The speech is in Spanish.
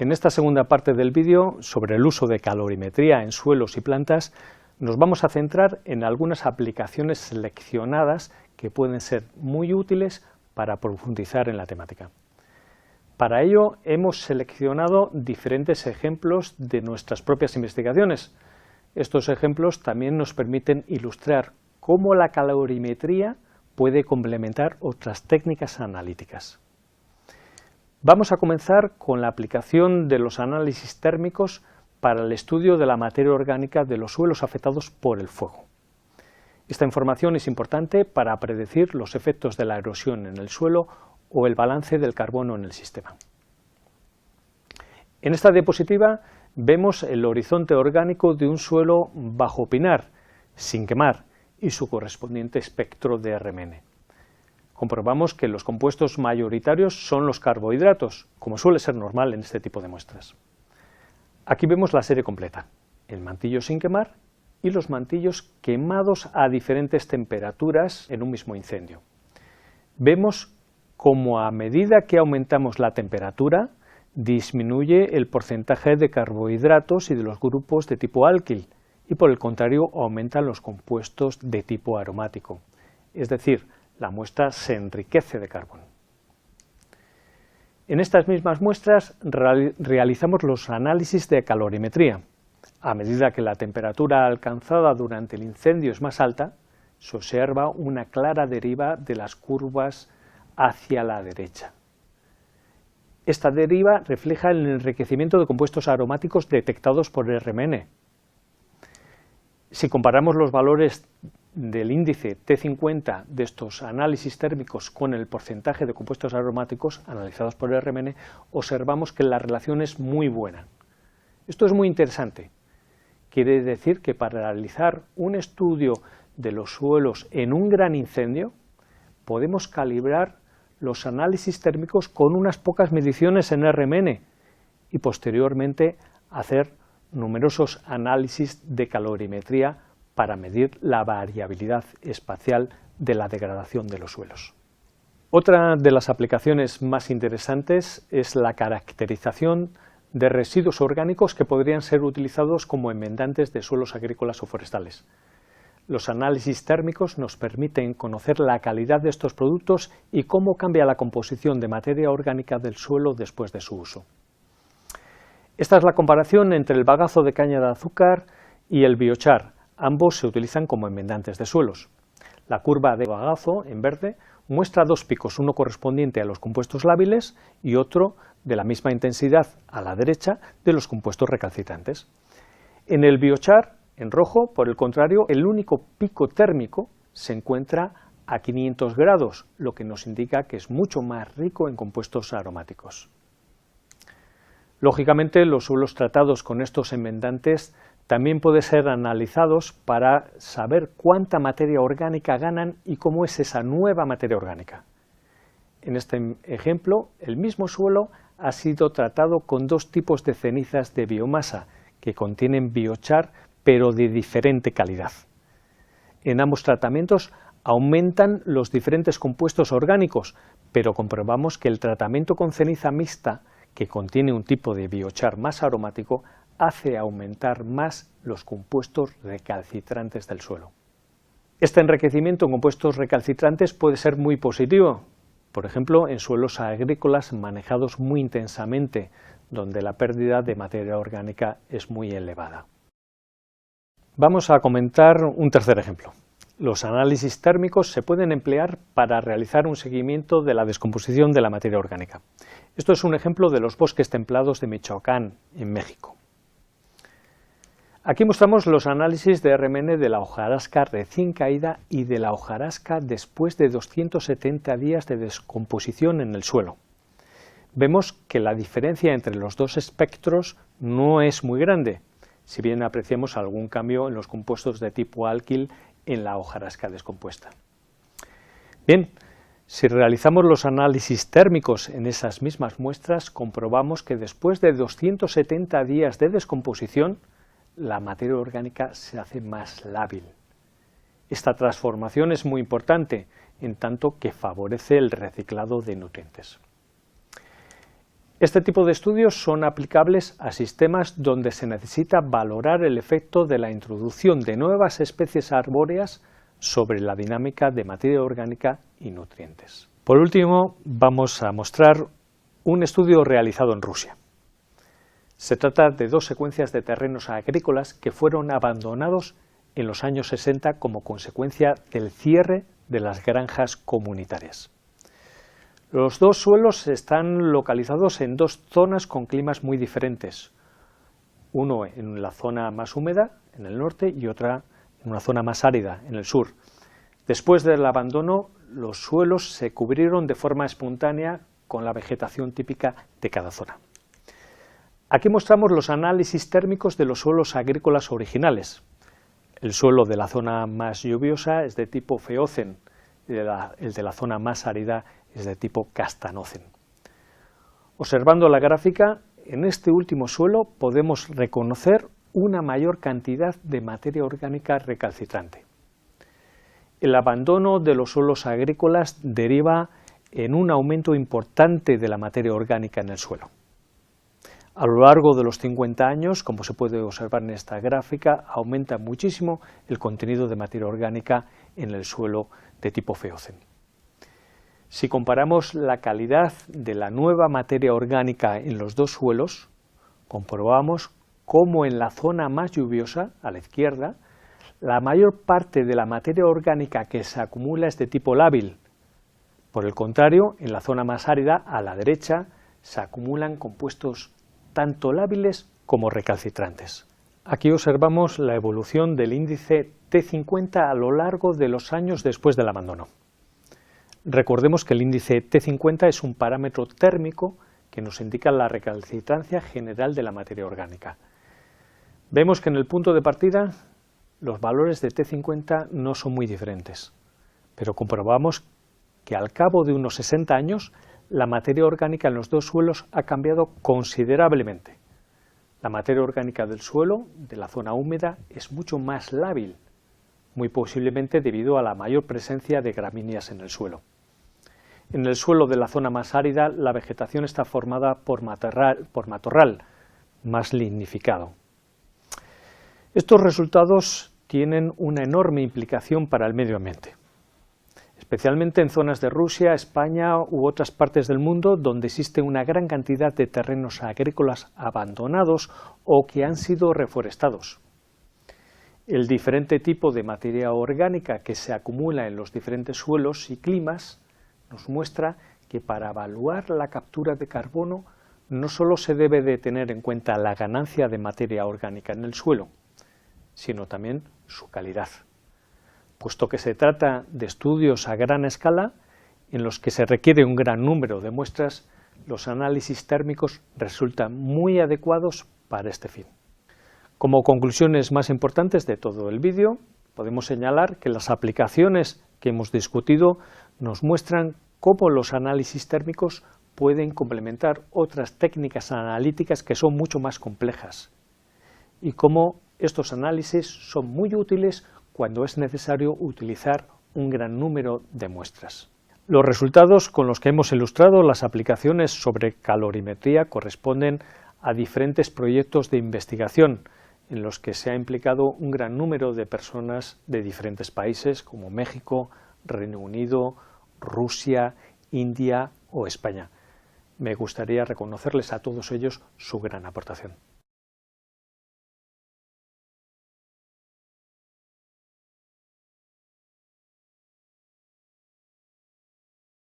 En esta segunda parte del vídeo, sobre el uso de calorimetría en suelos y plantas, nos vamos a centrar en algunas aplicaciones seleccionadas que pueden ser muy útiles para profundizar en la temática. Para ello hemos seleccionado diferentes ejemplos de nuestras propias investigaciones. Estos ejemplos también nos permiten ilustrar cómo la calorimetría puede complementar otras técnicas analíticas. Vamos a comenzar con la aplicación de los análisis térmicos para el estudio de la materia orgánica de los suelos afectados por el fuego. Esta información es importante para predecir los efectos de la erosión en el suelo o el balance del carbono en el sistema. En esta diapositiva vemos el horizonte orgánico de un suelo bajo pinar, sin quemar, y su correspondiente espectro de RMN. Comprobamos que los compuestos mayoritarios son los carbohidratos, como suele ser normal en este tipo de muestras. Aquí vemos la serie completa, el mantillo sin quemar y los mantillos quemados a diferentes temperaturas en un mismo incendio. Vemos cómo a medida que aumentamos la temperatura, disminuye el porcentaje de carbohidratos y de los grupos de tipo alquil, y por el contrario aumentan los compuestos de tipo aromático, es decir, la muestra se enriquece de carbono. En estas mismas muestras realizamos los análisis de calorimetría. A medida que la temperatura alcanzada durante el incendio es más alta, se observa una clara deriva de las curvas hacia la derecha. Esta deriva refleja el enriquecimiento de compuestos aromáticos detectados por RMN. Si comparamos los valores del índice T50 de estos análisis térmicos con el porcentaje de compuestos aromáticos analizados por RMN, observamos que la relación es muy buena. Esto es muy interesante. Quiere decir que para realizar un estudio de los suelos en un gran incendio, podemos calibrar los análisis térmicos con unas pocas mediciones en RMN y posteriormente hacer numerosos análisis de calorimetría para medir la variabilidad espacial de la degradación de los suelos. Otra de las aplicaciones más interesantes es la caracterización de residuos orgánicos que podrían ser utilizados como enmendantes de suelos agrícolas o forestales. Los análisis térmicos nos permiten conocer la calidad de estos productos y cómo cambia la composición de materia orgánica del suelo después de su uso. Esta es la comparación entre el bagazo de caña de azúcar y el biochar. Ambos se utilizan como enmendantes de suelos. La curva de bagazo, en verde, muestra dos picos, uno correspondiente a los compuestos lábiles y otro de la misma intensidad a la derecha de los compuestos recalcitrantes. En el biochar, en rojo, por el contrario, el único pico térmico se encuentra a 500 grados, lo que nos indica que es mucho más rico en compuestos aromáticos. Lógicamente, los suelos tratados con estos enmendantes también pueden ser analizados para saber cuánta materia orgánica ganan y cómo es esa nueva materia orgánica. En este ejemplo, el mismo suelo ha sido tratado con dos tipos de cenizas de biomasa que contienen biochar, pero de diferente calidad. En ambos tratamientos aumentan los diferentes compuestos orgánicos, pero comprobamos que el tratamiento con ceniza mixta, que contiene un tipo de biochar más aromático, hace aumentar más los compuestos recalcitrantes del suelo. Este enriquecimiento en compuestos recalcitrantes puede ser muy positivo, por ejemplo, en suelos agrícolas manejados muy intensamente, donde la pérdida de materia orgánica es muy elevada. Vamos a comentar un tercer ejemplo. Los análisis térmicos se pueden emplear para realizar un seguimiento de la descomposición de la materia orgánica. Esto es un ejemplo de los bosques templados de Michoacán, en México. Aquí mostramos los análisis de RMN de la hojarasca recién caída y de la hojarasca después de 270 días de descomposición en el suelo. Vemos que la diferencia entre los dos espectros no es muy grande, si bien apreciamos algún cambio en los compuestos de tipo alquil en la hojarasca descompuesta. Bien, si realizamos los análisis térmicos en esas mismas muestras, comprobamos que después de 270 días de descomposición, la materia orgánica se hace más lábil. Esta transformación es muy importante, en tanto que favorece el reciclado de nutrientes. Este tipo de estudios son aplicables a sistemas donde se necesita valorar el efecto de la introducción de nuevas especies arbóreas sobre la dinámica de materia orgánica y nutrientes. Por último, vamos a mostrar un estudio realizado en Rusia. Se trata de 2 secuencias de terrenos agrícolas que fueron abandonados en los años 60 como consecuencia del cierre de las granjas comunitarias. Los 2 suelos están localizados en 2 zonas con climas muy diferentes, uno en la zona más húmeda, en el norte, y otra en una zona más árida, en el sur. Después del abandono, los suelos se cubrieron de forma espontánea con la vegetación típica de cada zona. Aquí mostramos los análisis térmicos de los suelos agrícolas originales. El suelo de la zona más lluviosa es de tipo feocen, y el de la zona más árida es de tipo castanocen. Observando la gráfica, en este último suelo podemos reconocer una mayor cantidad de materia orgánica recalcitrante. El abandono de los suelos agrícolas deriva en un aumento importante de la materia orgánica en el suelo. A lo largo de los 50 años, como se puede observar en esta gráfica, aumenta muchísimo el contenido de materia orgánica en el suelo de tipo feocen. Si comparamos la calidad de la nueva materia orgánica en los 2 suelos, comprobamos cómo en la zona más lluviosa, a la izquierda, la mayor parte de la materia orgánica que se acumula es de tipo lábil. Por el contrario, en la zona más árida, a la derecha, se acumulan compuestos tanto lábiles como recalcitrantes. Aquí observamos la evolución del índice T50 a lo largo de los años después del abandono. Recordemos que el índice T50 es un parámetro térmico que nos indica la recalcitrancia general de la materia orgánica. Vemos que en el punto de partida los valores de T50 no son muy diferentes, pero comprobamos que al cabo de unos 60 años la materia orgánica en los 2 suelos ha cambiado considerablemente. La materia orgánica del suelo, de la zona húmeda, es mucho más lábil, muy posiblemente debido a la mayor presencia de gramíneas en el suelo. En el suelo de la zona más árida, la vegetación está formada por matorral más lignificado. Estos resultados tienen una enorme implicación para el medio ambiente, especialmente en zonas de Rusia, España u otras partes del mundo donde existe una gran cantidad de terrenos agrícolas abandonados o que han sido reforestados. El diferente tipo de materia orgánica que se acumula en los diferentes suelos y climas nos muestra que para evaluar la captura de carbono no solo se debe de tener en cuenta la ganancia de materia orgánica en el suelo, sino también su calidad. Puesto que se trata de estudios a gran escala, en los que se requiere un gran número de muestras, los análisis térmicos resultan muy adecuados para este fin. Como conclusiones más importantes de todo el vídeo, podemos señalar que las aplicaciones que hemos discutido nos muestran cómo los análisis térmicos pueden complementar otras técnicas analíticas que son mucho más complejas, y cómo estos análisis son muy útiles cuando es necesario utilizar un gran número de muestras. Los resultados con los que hemos ilustrado las aplicaciones sobre calorimetría corresponden a diferentes proyectos de investigación en los que se ha implicado un gran número de personas de diferentes países como México, Reino Unido, Rusia, India o España. Me gustaría reconocerles a todos ellos su gran aportación.